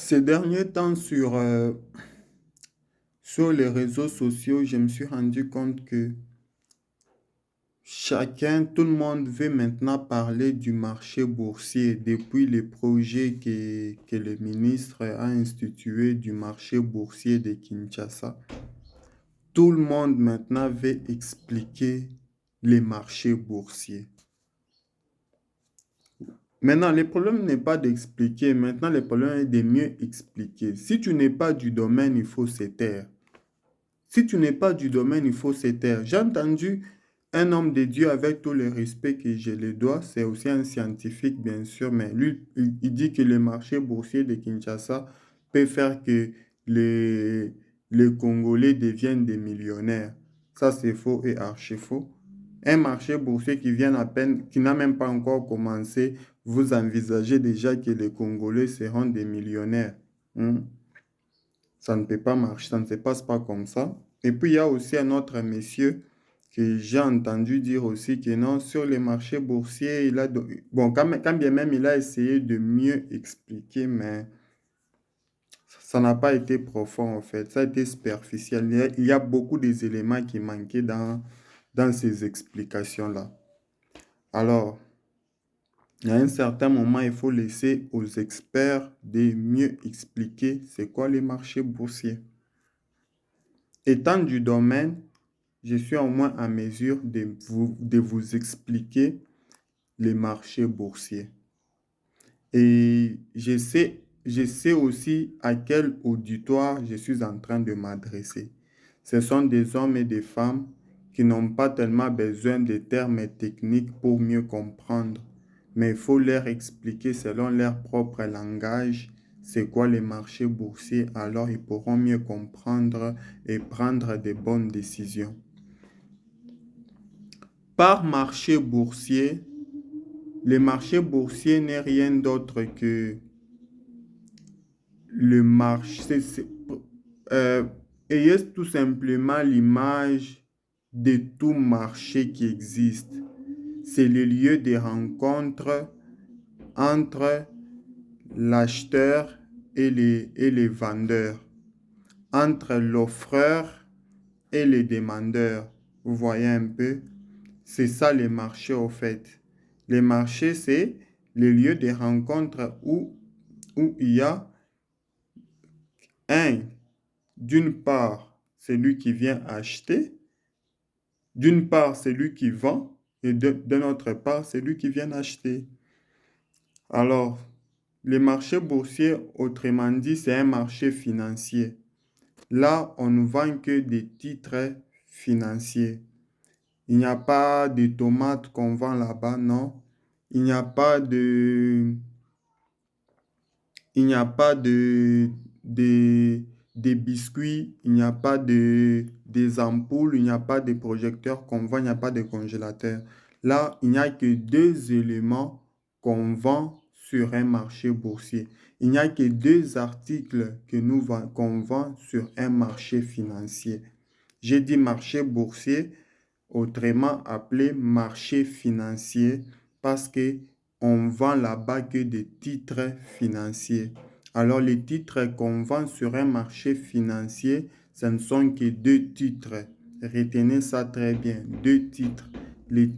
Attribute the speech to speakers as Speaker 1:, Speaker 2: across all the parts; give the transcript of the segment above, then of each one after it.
Speaker 1: Ces derniers temps, sur les réseaux sociaux, je me suis rendu compte que tout le monde veut maintenant parler du marché boursier depuis les projets que le ministre a institués du marché boursier de Kinshasa. Tout le monde maintenant veut expliquer les marchés boursiers. Maintenant, le problème n'est pas d'expliquer, maintenant le problème est de mieux expliquer. Si tu n'es pas du domaine, il faut se taire. Si tu n'es pas du domaine, il faut se taire. J'ai entendu un homme de Dieu, avec tout le respect que je le dois, c'est aussi un scientifique, bien sûr, mais lui, il dit que le marché boursier de Kinshasa peut faire que les, les Congolais deviennent des millionnaires. Ça, c'est faux et archi faux. Un marché boursier qui vient à peine, qui n'a même pas encore commencé, vous envisagez déjà que les Congolais seront des millionnaires. Hmm. Ça ne peut pas marcher, ça ne se passe pas comme ça. Et puis, il y a aussi un autre monsieur que j'ai entendu dire aussi que non, sur les marchés boursiers, bon, quand bien même il a essayé de mieux expliquer, mais ça n'a pas été profond en fait, ça a été superficiel. Il y a beaucoup des éléments qui manquaient dans ces explications-là. Alors, à un certain moment, il faut laisser aux experts de mieux expliquer c'est quoi les marchés boursiers. Étant du domaine, je suis au moins en mesure de vous expliquer les marchés boursiers. Et je sais aussi à quel auditoire je suis en train de m'adresser. Ce sont des hommes et des femmes qui n'ont pas tellement besoin de termes techniques pour mieux comprendre, mais il faut leur expliquer selon leur propre langage c'est quoi les marchés boursiers, alors ils pourront mieux comprendre et prendre de bonnes décisions. Par marché boursier, le marché boursier n'est rien d'autre que le marché. Euh, ayez tout simplement l'image de tout marché qui existe. C'est le lieu de rencontre entre l'acheteur et les vendeurs, entre l'offreur et les demandeurs. Vous voyez un peu? C'est ça les marchés au fait. Les marchés, c'est le lieu de rencontre où il y a d'une part, celui qui vient acheter, d'une part, celui qui vend, et d'une autre part, celui qui vient acheter. Alors, les marchés boursiers, autrement dit, c'est un marché financier. Là, on ne vend que des titres financiers. Il n'y a pas de tomates qu'on vend là-bas, non. Il n'y a pas de, il n'y a pas des biscuits, il n'y a pas des ampoules, il n'y a pas de projecteurs qu'on vend, il n'y a pas de congélateurs. Là, il n'y a que deux éléments qu'on vend sur un marché boursier. Il n'y a que deux articles qu'on vend sur un marché financier. J'ai dit marché boursier, autrement appelé marché financier, parce que on vend là-bas que des titres financiers. Alors, les titres qu'on vend sur un marché financier, ce ne sont que deux titres. Retenez ça très bien, deux titres. Il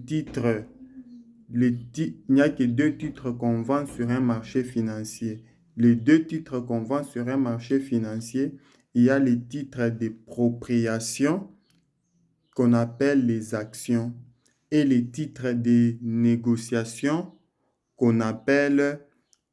Speaker 1: n'y a que deux titres qu'on vend sur un marché financier. Les deux titres qu'on vend sur un marché financier, il y a les titres de propriétation qu'on appelle les actions et les titres de négociation qu'on appelle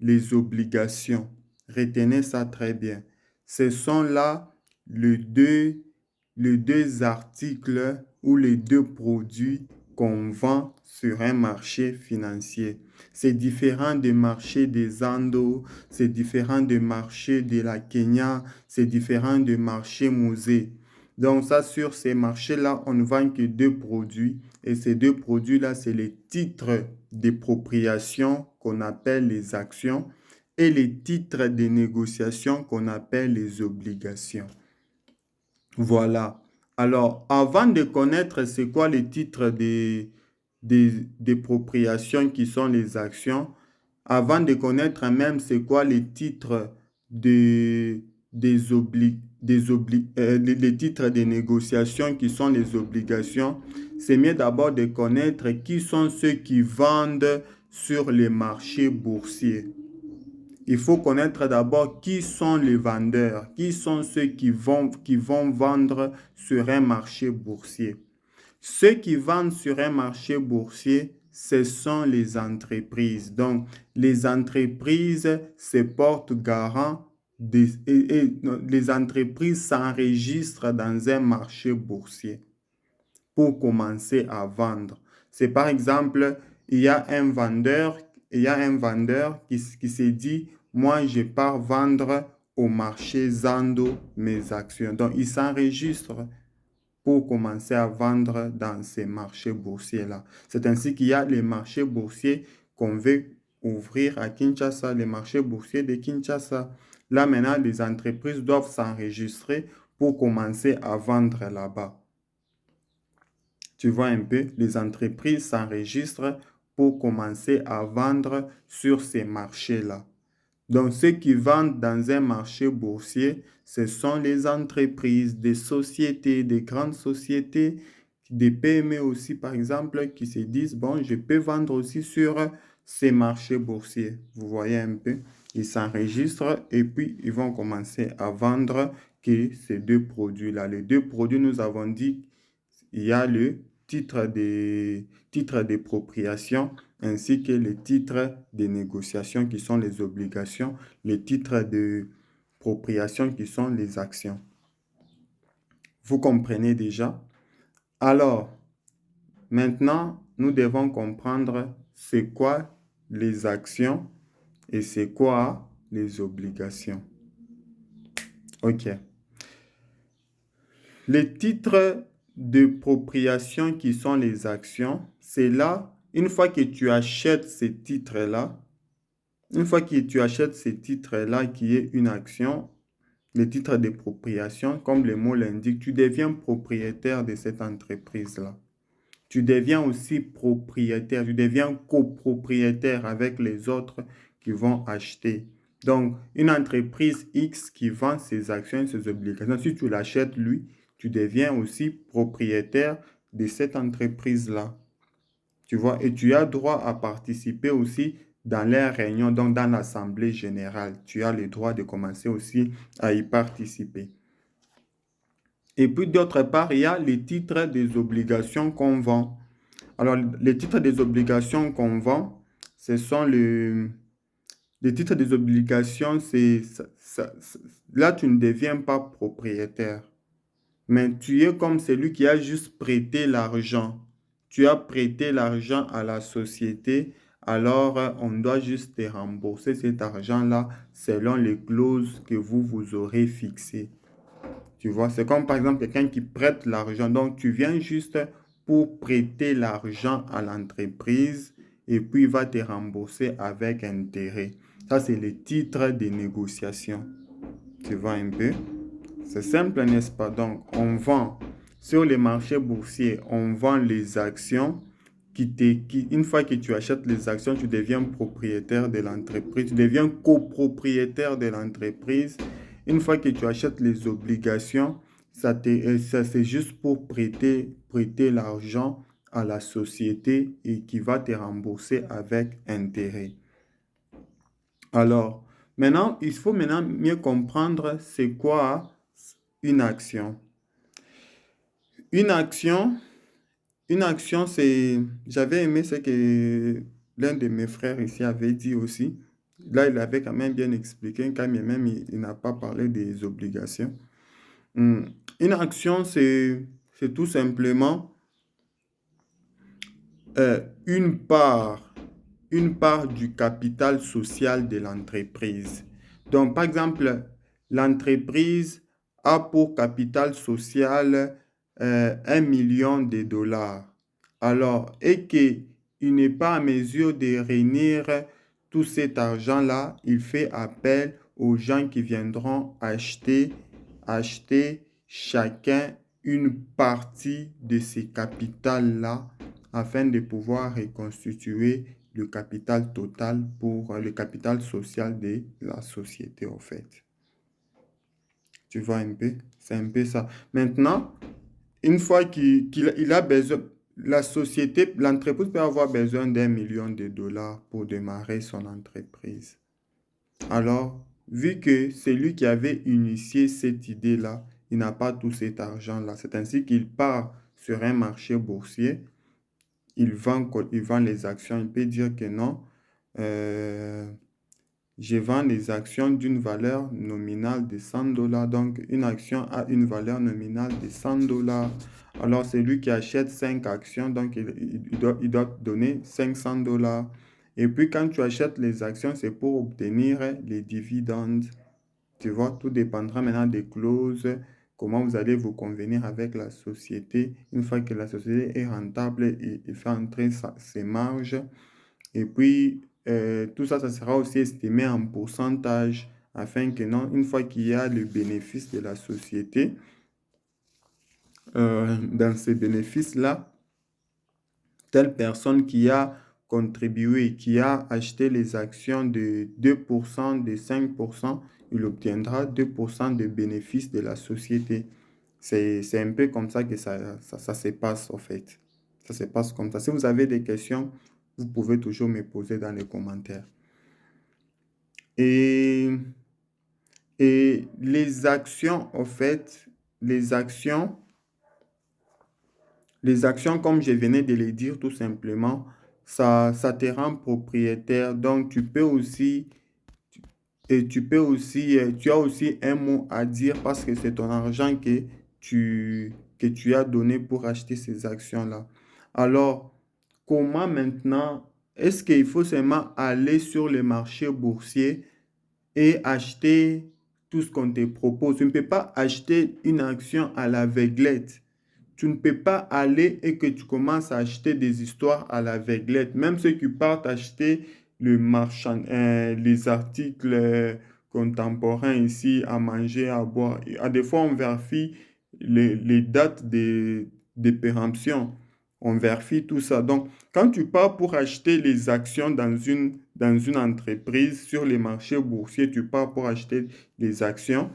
Speaker 1: les obligations. Retenez ça très bien. Ce sont là les deux articles ou les deux produits qu'on vend sur un marché financier. C'est différent des marchés des Andes, c'est différent des marchés de la Kenya, c'est différent des marchés musées. Donc ça, sur ces marchés-là, on ne vend que deux produits. Et ces deux produits-là, c'est les titres d'appropriation qu'on appelle les actions et les titres de négociation qu'on appelle les obligations. Voilà. Alors, avant de connaître c'est quoi les titres d'appropriation qui sont les actions, avant de connaître même c'est quoi les titres de, les titres de négociation qui sont les obligations, c'est mieux d'abord de connaître qui sont ceux qui vendent sur les marchés boursiers. Il faut connaître d'abord qui sont les vendeurs, qui sont ceux qui vont vendre sur un marché boursier. Ceux qui vendent sur un marché boursier, ce sont les entreprises. Donc, les entreprises se portent garant les entreprises s'enregistrent dans un marché boursier pour commencer à vendre. C'est par exemple, il y a un vendeur, qui s'est dit, moi, je pars vendre au marché Zando mes actions. Donc, il s'enregistre pour commencer à vendre dans ces marchés boursiers-là. C'est ainsi qu'il y a les marchés boursiers qu'on veut ouvrir à Kinshasa, les marchés boursiers de Kinshasa. Là, maintenant, les entreprises doivent s'enregistrer pour commencer à vendre là-bas. Tu vois un peu, les entreprises s'enregistrent pour commencer à vendre sur ces marchés-là. Donc, ceux qui vendent dans un marché boursier, ce sont les entreprises, des sociétés, des grandes sociétés, des PME aussi, par exemple, qui se disent, bon, je peux vendre aussi sur ces marchés boursiers. Vous voyez un peu, ils s'enregistrent et puis ils vont commencer à vendre que ces deux produits-là. Les deux produits, nous avons dit, il y a le titre d'expropriation ainsi que les titres de négociation qui sont les obligations, les titres de propriation qui sont les actions. Vous comprenez déjà? Alors, maintenant, nous devons comprendre c'est quoi les actions et c'est quoi les obligations. OK. Les titres de propriation qui sont les actions, c'est là, une fois que tu achètes ces titres-là, qui est une action, les titres de propriation, comme le mot l'indique, tu deviens propriétaire de cette entreprise-là. Tu deviens aussi propriétaire, tu deviens copropriétaire avec les autres qui vont acheter. Donc, une entreprise X qui vend ses actions et ses obligations, si tu l'achètes lui, tu deviens aussi propriétaire de cette entreprise-là. Tu vois, et tu as droit à participer aussi dans les réunions, donc dans l'assemblée générale. Tu as le droit de commencer aussi à y participer. Et puis d'autre part, il y a les titres des obligations qu'on vend. Alors, les titres des obligations qu'on vend, ce sont les titres des obligations, là, tu ne deviens pas propriétaire. Mais tu es comme celui qui a juste prêté l'argent. Tu as prêté l'argent à la société, alors on doit juste te rembourser cet argent-là selon les clauses que vous aurez fixées. Tu vois, c'est comme par exemple quelqu'un qui prête l'argent. Donc, tu viens juste pour prêter l'argent à l'entreprise et puis il va te rembourser avec intérêt. Ça, c'est le titre de négociation. Tu vois un peu? C'est simple, n'est-ce pas? Donc, on vend sur les marchés boursiers, on vend les actions une fois que tu achètes les actions, tu deviens propriétaire de l'entreprise, tu deviens copropriétaire de l'entreprise. Une fois que tu achètes les obligations, ça c'est juste pour prêter l'argent à la société et qui va te rembourser avec intérêt. Alors, maintenant, il faut maintenant mieux comprendre c'est quoi une action. Une action, c'est... J'avais aimé ce que l'un de mes frères ici avait dit aussi. Là, il avait quand même bien expliqué, quand même, il n'a pas parlé des obligations. Une action, c'est tout simplement une part du capital social de l'entreprise. Donc, par exemple, l'entreprise a pour capital social 1 million de dollars. Alors, et qu'il n'est pas en mesure de réunir tout cet argent-là, il fait appel aux gens qui viendront acheter chacun une partie de ces capitals-là afin de pouvoir reconstituer le capital total pour le capital social de la société, en fait. Tu vois un peu? C'est un peu ça. Maintenant, une fois qu'il a besoin, la société, l'entreprise peut avoir besoin d'1 million de dollars pour démarrer son entreprise. Alors, vu que c'est lui qui avait initié cette idée-là, il n'a pas tout cet argent-là. C'est ainsi qu'il part sur un marché boursier, il vend les actions, il peut dire que non, euh, je vends les actions d'une valeur nominale de 100 dollars. Donc, une action a une valeur nominale de 100 dollars. Alors, c'est lui qui achète 5 actions, donc il doit donner 500 dollars. Et puis, quand tu achètes les actions, c'est pour obtenir les dividendes. Tu vois, tout dépendra maintenant des clauses, comment vous allez vous convenir avec la société. Une fois que la société est rentable, il fait entrer ses marges. Et puis, tout ça, ça sera aussi estimé en pourcentage afin que, non, une fois qu'il y a le bénéfice de la société, dans ces bénéfices-là, telle personne qui a contribué, qui a acheté les actions de 2%, de 5%, il obtiendra 2% de bénéfices de la société. C'est un peu comme ça que ça se passe, en fait. Ça se passe comme ça. Si vous avez des questions, vous pouvez toujours me poser dans les commentaires. Et, et les actions, en fait, les actions, comme je venais de le dire tout simplement, ça te rend propriétaire. Donc, tu as aussi un mot à dire parce que c'est ton argent que tu as donné pour acheter ces actions-là. Alors, comment maintenant, est-ce qu'il faut seulement aller sur le marché boursier et acheter tout ce qu'on te propose? Tu ne peux pas acheter une action à l'aveuglette. Tu ne peux pas aller et que tu commences à acheter des histoires à l'aveuglette. Même ceux qui partent acheter les articles contemporains ici, à manger, à boire. À des fois, on vérifie les dates de péremption. On vérifie tout ça. Donc, quand tu pars pour acheter les actions dans une entreprise sur les marchés boursiers, tu pars pour acheter les actions.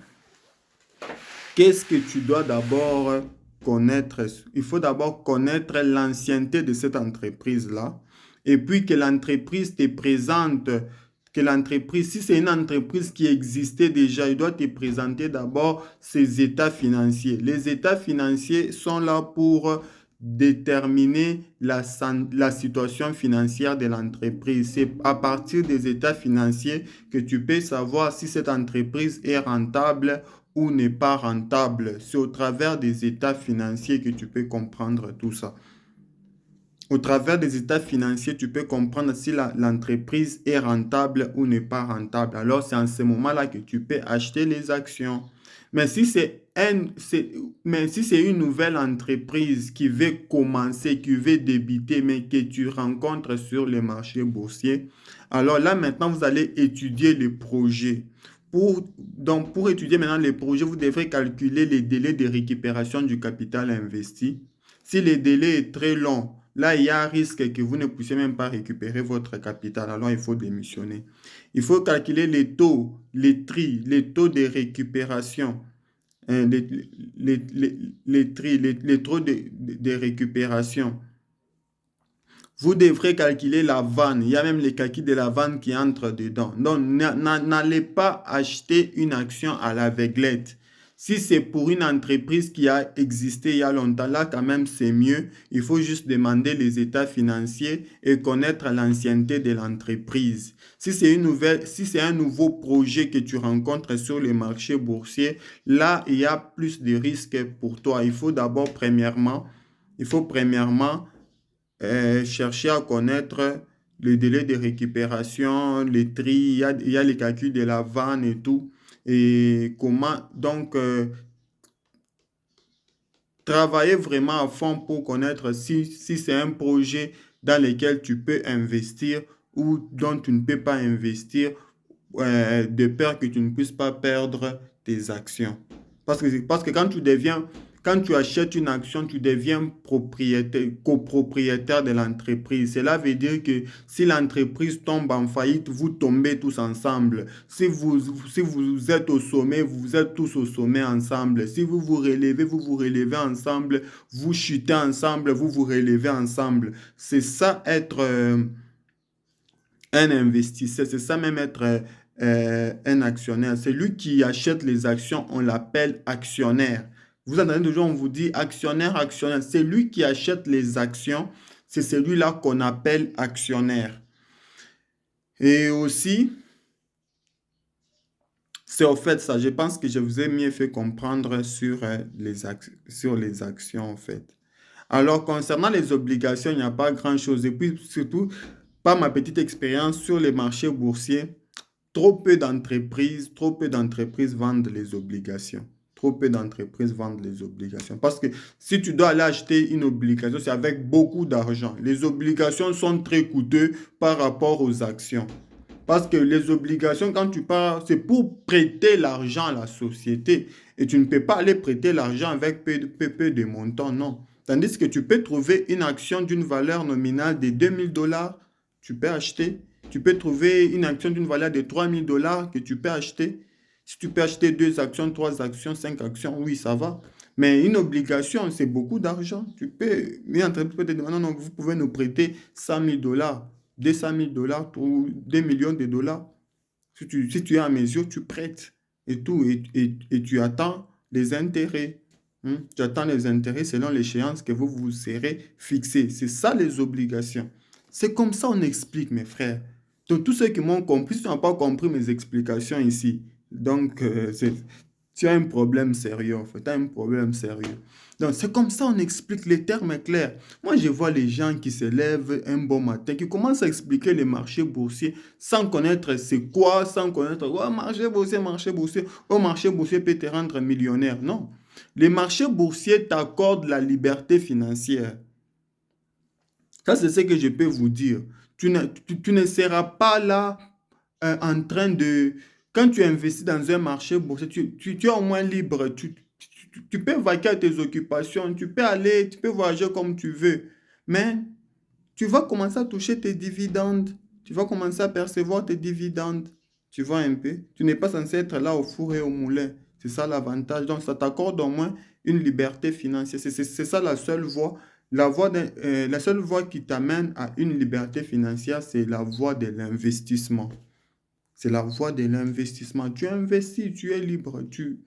Speaker 1: Qu'est-ce que tu dois d'abord connaître? Il faut d'abord connaître l'ancienneté de cette entreprise-là. Et puis que l'entreprise te présente, que l'entreprise, si c'est une entreprise qui existait déjà, il doit te présenter d'abord ses états financiers. Les états financiers sont là pour déterminer la situation financière de l'entreprise. C'est à partir des états financiers que tu peux savoir si cette entreprise est rentable ou n'est pas rentable. C'est au travers des états financiers que tu peux comprendre tout ça. Au travers des états financiers, tu peux comprendre si l'entreprise est rentable ou n'est pas rentable. Alors, c'est en ce moment-là que tu peux acheter les actions. Mais si c'est une nouvelle entreprise qui veut commencer, qui veut débuter, mais que tu rencontres sur le marché boursier, alors là, maintenant, vous allez étudier le projet. Donc, pour étudier maintenant les projets, vous devrez calculer les délais de récupération du capital investi. Si le délai est très long, là, il y a un risque que vous ne puissiez même pas récupérer votre capital. Alors, il faut démissionner. Il faut calculer les taux, les taux de récupération, hein, les taux de récupération. Vous devrez calculer la vanne. Il y a même les calculs de la vanne qui entrent dedans. Donc, n'allez pas acheter une action à l'aveuglette. Si c'est pour une entreprise qui a existé il y a longtemps, là quand même c'est mieux. Il faut juste demander les états financiers et connaître l'ancienneté de l'entreprise. Si c'est un nouveau projet que tu rencontres sur le marché boursier, là il y a plus de risques pour toi. Il faut premièrement chercher à connaître le délai de récupération, les tri, il y a les calculs de la vanne et tout. Et comment donc travailler vraiment à fond pour connaître si c'est un projet dans lequel tu peux investir ou dont tu ne peux pas investir de peur que tu ne puisses pas perdre tes actions. Parce que quand tu deviens Quand tu achètes une action, tu deviens propriétaire, copropriétaire de l'entreprise. Cela veut dire que si l'entreprise tombe en faillite, vous tombez tous ensemble. Si vous êtes au sommet, vous êtes tous au sommet ensemble. Si vous vous relevez ensemble. Vous chutez ensemble, vous vous relevez ensemble. C'est ça être un investisseur, c'est ça même être un actionnaire. C'est lui qui achète les actions, on l'appelle actionnaire. Vous entendez toujours, on vous dit actionnaire, actionnaire. C'est lui qui achète les actions, c'est celui-là qu'on appelle actionnaire. Et aussi, c'est au fait ça, je pense que je vous ai mieux fait comprendre sur les actions en fait. Alors, concernant les obligations, il n'y a pas grand-chose. Et puis, surtout, par ma petite expérience sur les marchés boursiers, trop peu d'entreprises vendent les obligations. Trop peu d'entreprises vendent les obligations. Parce que si tu dois aller acheter une obligation, c'est avec beaucoup d'argent. Les obligations sont très coûteuses par rapport aux actions. Parce que les obligations, quand tu pars, c'est pour prêter l'argent à la société. Et tu ne peux pas aller prêter l'argent avec peu de montants, non. Tandis que tu peux trouver une action d'une valeur nominale de 2 000 $, tu peux acheter. Tu peux trouver une action d'une valeur de 3 000 $ que tu peux acheter. Si tu peux acheter 2 actions, 3 actions, 5 actions, oui, ça va. Mais une obligation, c'est beaucoup d'argent. Une entreprise peut te demander, non, vous pouvez nous prêter 100 000 $, 200 000 $ ou 2 millions de dollars. Si tu es à mesure, tu prêtes et tout. Et tu attends les intérêts. Tu attends les intérêts selon l'échéance que vous vous serez fixé. C'est ça les obligations. C'est comme ça on explique, mes frères. Donc, tous ceux qui m'ont compris, tu n'as pas compris mes explications ici. Donc, tu as un problème sérieux, en fait. Tu as un problème sérieux. Donc, c'est comme ça on explique, les termes clairs. Moi, je vois les gens qui se lèvent un bon matin, qui commencent à expliquer les marchés boursiers sans connaître c'est quoi, sans connaître, oh, marché boursier, oh, marché boursier peut te rendre millionnaire. Non. Les marchés boursiers t'accordent la liberté financière. Ça, c'est ce que je peux vous dire. Tu ne seras pas là en train de... Quand tu investis dans un marché boursier, tu es au moins libre. Tu peux vaquer à tes occupations. Tu peux aller, tu peux voyager comme tu veux. Mais tu vas commencer à toucher tes dividendes. Tu vas commencer à percevoir tes dividendes. Tu vois un peu? Tu n'es pas censé être là au four et au moulin. C'est ça l'avantage. Donc, ça t'accorde au moins une liberté financière. C'est ça la seule voie. La seule voie qui t'amène à une liberté financière, c'est la voie de l'investissement. C'est la voie de l'investissement. Tu investis, tu es libre. Tu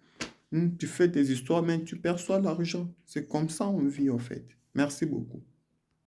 Speaker 1: fais tes histoires, mais tu perçois l'argent. C'est comme ça on vit, en fait. Merci beaucoup.